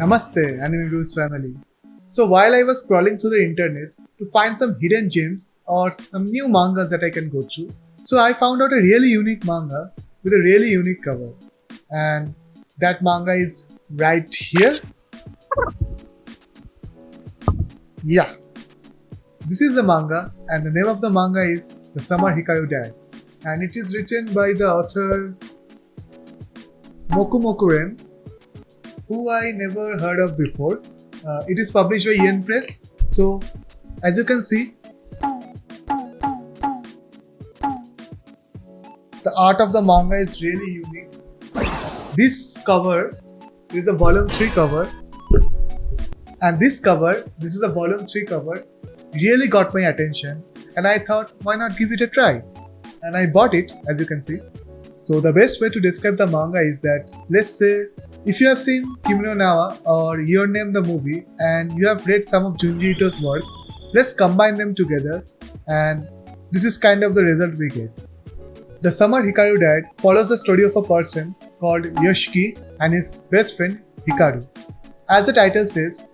Namaste, Anime Brews family. So while I was scrolling through the internet to find some hidden gems or some new mangas that I can go through, so I found out a really unique manga with a really unique cover. And that manga is right here. Yeah, this is the manga, and the name of the manga is The Summer Hikaru Died. And it is written by the author Mokumokuren, who I never heard of before. It is published by Yen Press. So, as you can see, the art of the manga is really unique. This cover is a volume 3 cover, and this is a volume 3 cover, really got my attention, and I thought, why not give it a try? And I bought it, as you can see. So the best way to describe the manga is that, let's say, if you have seen Kimi no Na wa or Your Name the movie and you have read some of Junji Ito's work, let's combine them together, and this is kind of the result we get. The Summer Hikaru Died follows the story of a person called Yoshiki and his best friend Hikaru. As the title says,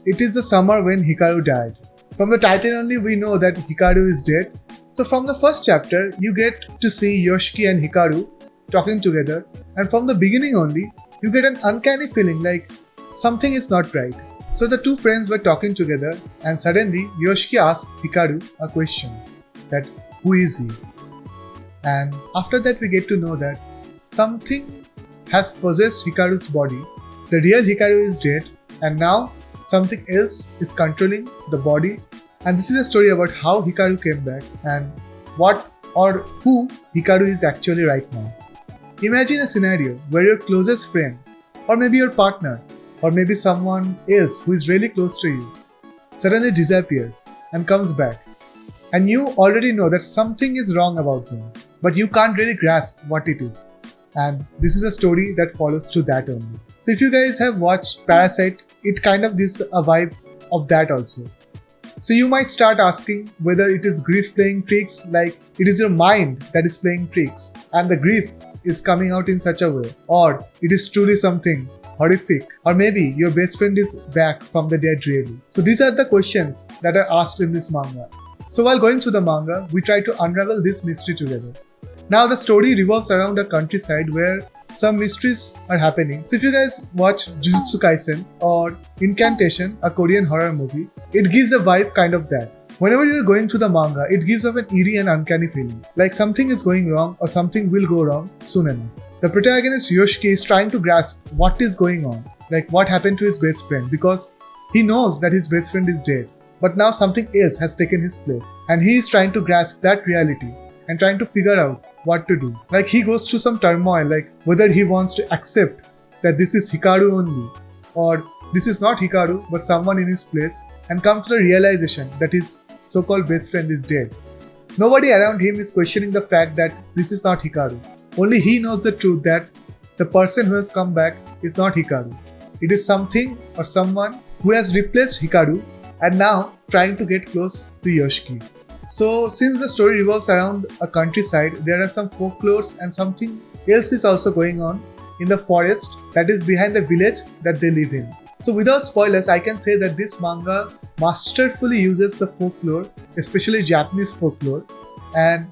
it is the summer when Hikaru died. From the title only we know that Hikaru is dead. So from the first chapter, you get to see Yoshiki and Hikaru talking together, and from the beginning only, you get an uncanny feeling like something is not right. So the two friends were talking together, and suddenly Yoshiki asks Hikaru a question, that who is he? And after that we get to know that something has possessed Hikaru's body. The real Hikaru is dead, and now something else is controlling the body. And this is a story about how Hikaru came back and what or who Hikaru is actually right now. Imagine a scenario where your closest friend, or maybe your partner, or maybe someone else who is really close to you, suddenly disappears and comes back. And you already know that something is wrong about them, but you can't really grasp what it is. And this is a story that follows to that only. So if you guys have watched Parasite, it kind of gives a vibe of that also. So you might start asking whether it is grief playing tricks, like it is your mind that is playing tricks and the grief is coming out in such a way, or it is truly something horrific, or maybe your best friend is back from the dead really. So these are the questions that are asked in this manga. So while going through the manga, we try to unravel this mystery together. Now the story revolves around a countryside where some mysteries are happening. So if you guys watch Jujutsu Kaisen or Incantation, a Korean horror movie, it gives a vibe kind of that. Whenever you're going through the manga, it gives off an eerie and uncanny feeling, like something is going wrong or something will go wrong soon enough. The protagonist Yoshiki is trying to grasp what is going on, like what happened to his best friend, because he knows that his best friend is dead, but now something else has taken his place, and he is trying to grasp that reality and trying to figure out what to do. Like he goes through some turmoil, like whether he wants to accept that this is Hikaru only, or this is not Hikaru but someone in his place, and come to the realization that his so-called best friend is dead. Nobody around him is questioning the fact that this is not Hikaru. Only he knows the truth that the person who has come back is not Hikaru. It is something or someone who has replaced Hikaru and now trying to get close to Yoshiki. So since the story revolves around a countryside, there are some folklores and something else is also going on in the forest that is behind the village that they live in. So without spoilers, I can say that this manga masterfully uses the folklore, especially Japanese folklore, and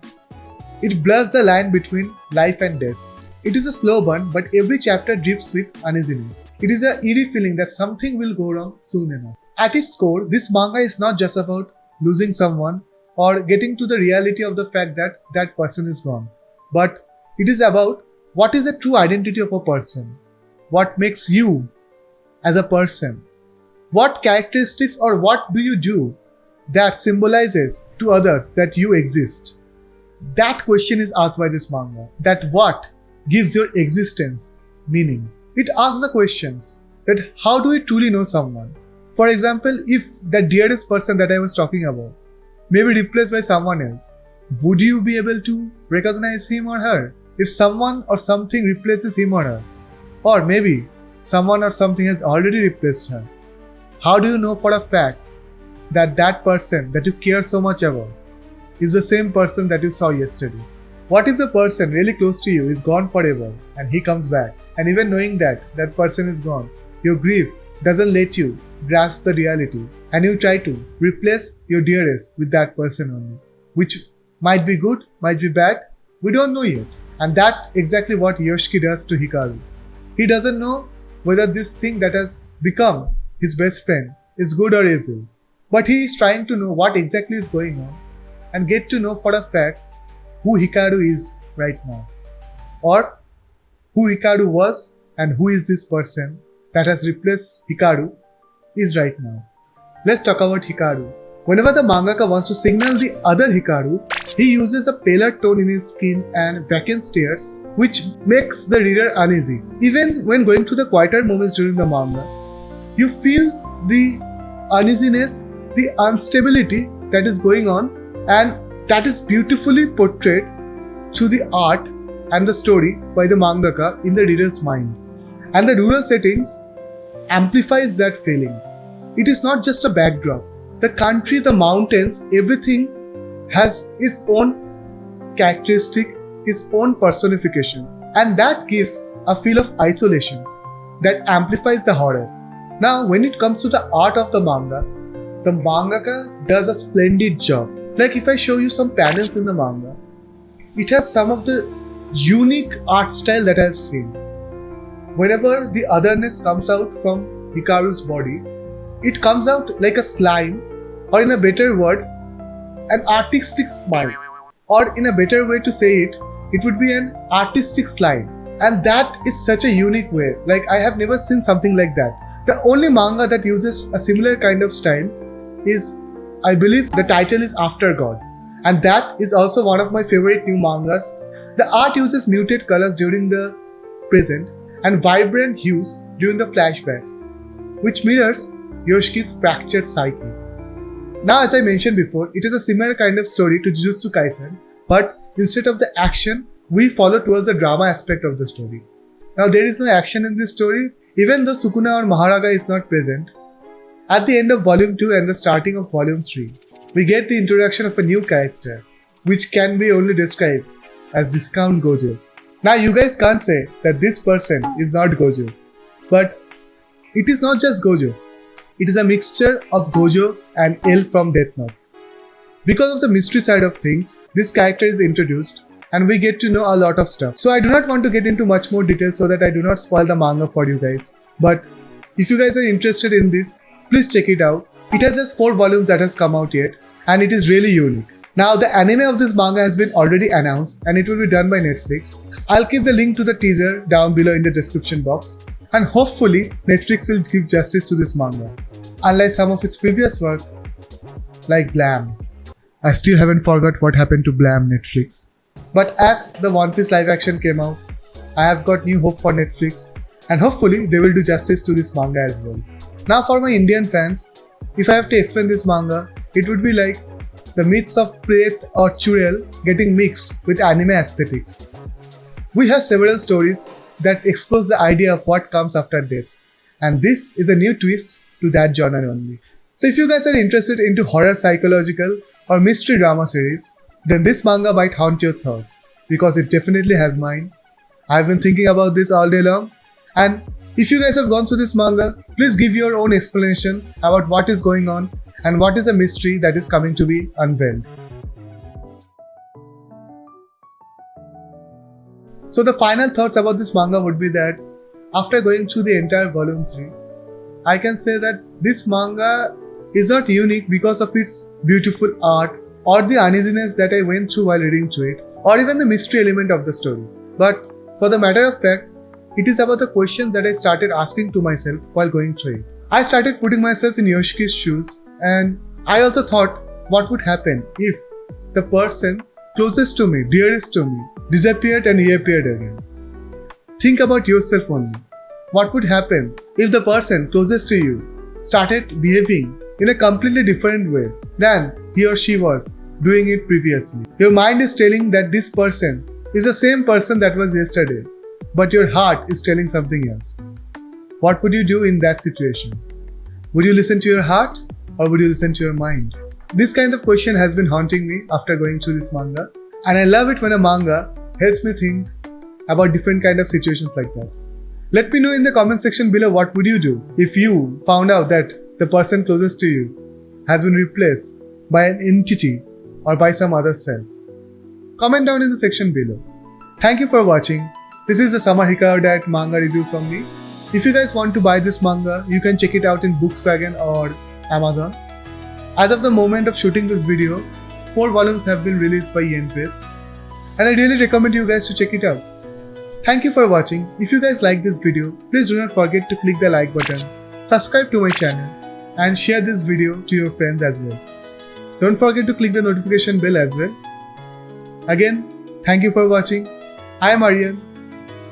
it blurs the line between life and death. It is a slow burn, but every chapter drips with uneasiness. It is an eerie feeling that something will go wrong soon enough. At its core, this manga is not just about losing someone or getting to the reality of the fact that that person is gone, but it is about what is the true identity of a person, what makes you as a person, what characteristics or what do you do that symbolizes to others that you exist. That question is asked by this manga, that what gives your existence meaning. It asks the questions that how do we truly know someone. For example, if the dearest person that I was talking about may be replaced by someone else, would you be able to recognize him or her? If someone or something replaces him or her, or maybe someone or something has already replaced her, how do you know for a fact that that person that you care so much about is the same person that you saw yesterday? What if the person really close to you is gone forever and he comes back, and even knowing that that person is gone, your grief doesn't let you grasp the reality and you try to replace your dearest with that person only, which might be good, might be bad, we don't know yet. And that's exactly what Yoshiki does to Hikaru. He doesn't know whether this thing that has become his best friend is good or evil, but he is trying to know what exactly is going on and get to know for a fact who Hikaru is right now, or who Hikaru was and who is this person that has replaced Hikaru is right now. Let's talk about Hikaru. Whenever the mangaka wants to signal the other Hikaru, he uses a paler tone in his skin and vacant stares, which makes the reader uneasy. Even when going through the quieter moments during the manga, you feel the uneasiness, the instability that is going on, and that is beautifully portrayed through the art and the story by the mangaka in the reader's mind. And the rural settings amplifies that feeling. It is not just a backdrop. The country, the mountains, everything has its own characteristic, its own personification. And that gives a feel of isolation that amplifies the horror. Now, when it comes to the art of the mangaka does a splendid job. Like if I show you some panels in the manga, it has some of the unique art style that I have seen. Whenever the otherness comes out from Hikaru's body, it comes out like a slime, or in a better word, an artistic smile. Or in a better way to say it, it would be an artistic slime. And that is such a unique way. Like I have never seen something like that. The only manga that uses a similar kind of style is, I believe the title is After God. And that is also one of my favorite new mangas. The art uses muted colors during the present and vibrant hues during the flashbacks, which mirrors Yoshiki's fractured psyche. Now, as I mentioned before, it is a similar kind of story to Jujutsu Kaisen, but instead of the action, we follow towards the drama aspect of the story. Now, there is no action in this story, even though Sukuna or Maharaga is not present. At the end of Volume 2 and the starting of Volume 3, we get the introduction of a new character, which can be only described as Discount Gojo. Now, you guys can't say that this person is not Gojo, but it is not just Gojo. It is a mixture of Gojo and L from Death Note. Because of the mystery side of things, this character is introduced and we get to know a lot of stuff. So I do not want to get into much more details so that I do not spoil the manga for you guys. But if you guys are interested in this, please check it out. It has just 4 volumes that has come out yet and it is really unique. Now the anime of this manga has been already announced and it will be done by Netflix. I'll keep the link to the teaser down below in the description box. And hopefully, Netflix will give justice to this manga. Unlike some of its previous work, like Blam. I still haven't forgot what happened to Blam Netflix. But as the One Piece live action came out, I have got new hope for Netflix and hopefully they will do justice to this manga as well. Now for my Indian fans, if I have to explain this manga, it would be like the myths of Preth or Churel getting mixed with anime aesthetics. We have several stories that explores the idea of what comes after death. And this is a new twist to that genre only. So if you guys are interested into horror, psychological or mystery drama series, then this manga might haunt your thoughts because it definitely has mine. I've been thinking about this all day long, and if you guys have gone through this manga, please give your own explanation about what is going on and what is the mystery that is coming to be unveiled. So the final thoughts about this manga would be that after going through the entire volume 3, I can say that this manga is not unique because of its beautiful art or the uneasiness that I went through while reading through it, or even the mystery element of the story. But for the matter of fact, it is about the questions that I started asking to myself while going through it. I started putting myself in Yoshiki's shoes, and I also thought what would happen if the person closest to me, dearest to me, disappeared and reappeared again. Think about yourself only. What would happen if the person closest to you started behaving in a completely different way than he or she was doing it previously? Your mind is telling that this person is the same person that was yesterday, but your heart is telling something else. What would you do in that situation? Would you listen to your heart or would you listen to your mind? This kind of question has been haunting me after going through this manga, and I love it when a manga helps me think about different kind of situations like that. Let me know in the comment section below what would you do if you found out that the person closest to you has been replaced by an entity or by some other self. Comment down in the section below. Thank you for watching. This is the Summer Hikaru Diet manga review from me. If you guys want to buy this manga, you can check it out in Bookswagon or Amazon. As of the moment of shooting this video, 4 volumes have been released by Yen Press, and I really recommend you guys to check it out. Thank you for watching. If you guys like this video, please do not forget to click the like button, subscribe to my channel, and share this video to your friends as well. Don't forget to click the notification bell as well. Again, thank you for watching. I am Aryan.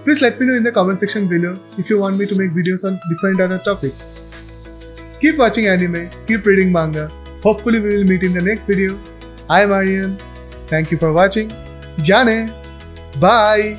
Please let me know in the comment section below if you want me to make videos on different other topics. Keep watching anime, keep reading manga. Hopefully we will meet in the next video. I am Aryan. Thank you for watching. Jane. Bye.